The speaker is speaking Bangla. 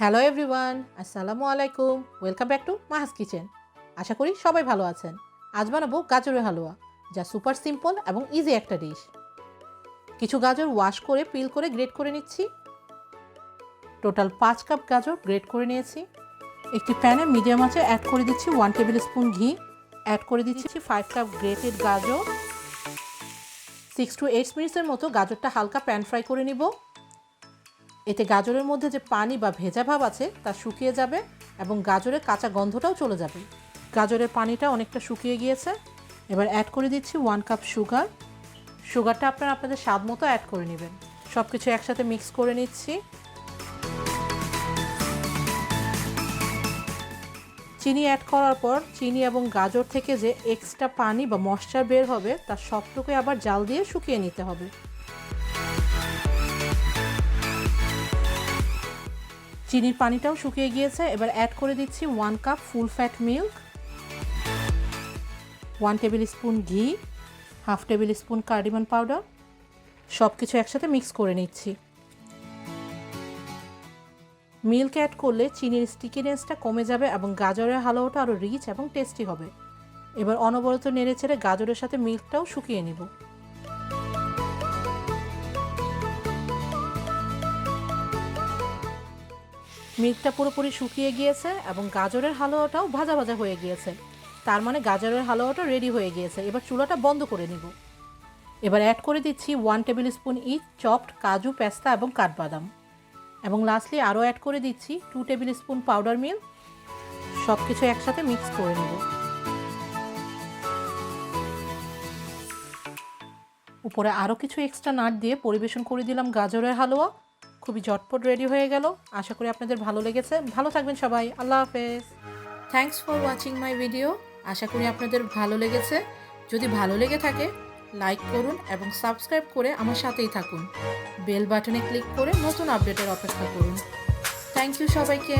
হ্যালো এভরিওয়ান, আসসালামু আলাইকুম। Welcome back to Maha's kitchen. আশা করি সবাই ভালো আছেন। আজ বানাবো গাজরের হালুয়া, যা সুপার সিম্পল এবং ইজি একটা ডিশ। কিছু গাজর ওয়াশ করে পিল করে গ্রেট করে নিচ্ছি। টোটাল 5 কাপ গাজর গ্রেট করে নিয়েছি। একটি প্যানে মিডিয়াম আঁচে অ্যাড করে দিচ্ছি 1 টেবিল স্পুন ঘি। অ্যাড করে দিচ্ছি 5 কাপ গ্রেটেড গাজর। 6 to 8 মিনিটসের মতো গাজরটা হালকা প্যান ফ্রাই করে নিব। এতে গাজরের মধ্যে যে পানি বা ভেজা ভাব আছে তা শুকিয়ে যাবে এবং গাজরের কাঁচা গন্ধটাও চলে যাবে। গাজরের পানিটা অনেকটা শুকিয়ে গিয়েছে। এবার অ্যাড করে দিচ্ছি 1 কাপ সুগার। সুগারটা আপনারা আপনাদের স্বাদ মতো অ্যাড করে নেবেন। সব কিছু একসাথে মিক্স করে নিচ্ছি। চিনি অ্যাড করার পর চিনি এবং গাজর থেকে যে এক্সট্রা পানি বা ময়েশ্চার বের হবে তার সবটুকুই আবার জাল দিয়ে শুকিয়ে নিতে হবে। চিনির পানিটাও শুকিয়ে গিয়েছে। এবার অ্যাড করে দিচ্ছি 1 cup full fat milk, 1 tablespoon ghee, half tablespoon cardamom powder. সব কিছু একসাথে মিক্স করে নিচ্ছি। মিল্ক অ্যাড করলে চিনির স্টিকিনেসটা কমে যাবে এবং গাজরের হালুয়াটা আরও রিচ এবং টেস্টি হবে। এবার অনবরত নেড়েচেড়ে গাজরের সাথে মিল্কটাও শুকিয়ে নেব। মিল্কটা পুরোপুরি শুকিয়ে গিয়েছে এবং গাজরের হালুয়াটাও ভাজা ভাজা হয়ে গিয়েছে। তার মানে গাজরের হালুয়াটা রেডি হয়ে গিয়েছে। এবার চুলাটা বন্ধ করে নিব। এবার অ্যাড করে দিচ্ছি 1 টেবিল স্পুন ইচ চপড কাজু, পেস্তা এবং কাঠবাদাম। এবং লাস্টলি আরও অ্যাড করে দিচ্ছি 2 টেবিল স্পুন পাউডার মিল্ক। সব কিছু একসাথে মিক্স করে নেব। উপরে আরও কিছু এক্সট্রা নাট দিয়ে পরিবেশন করে দিলাম গাজরের হালুয়া। খুবই ঝটপট রেডি হয়ে গেল। আশা করি আপনাদের ভালো লেগেছে। ভালো থাকবেন সবাই। আল্লাহ হাফেজ। Thanks for watching my video. আশা করি আপনাদের ভালো লেগেছে। যদি ভালো লেগে থাকে লাইক করুন এবং সাবস্ক্রাইব করে আমার সাথেই থাকুন। বেল বাটনে ক্লিক করে নতুন আপডেটের অপেক্ষা করুন। থ্যাংক ইউ সবাইকে।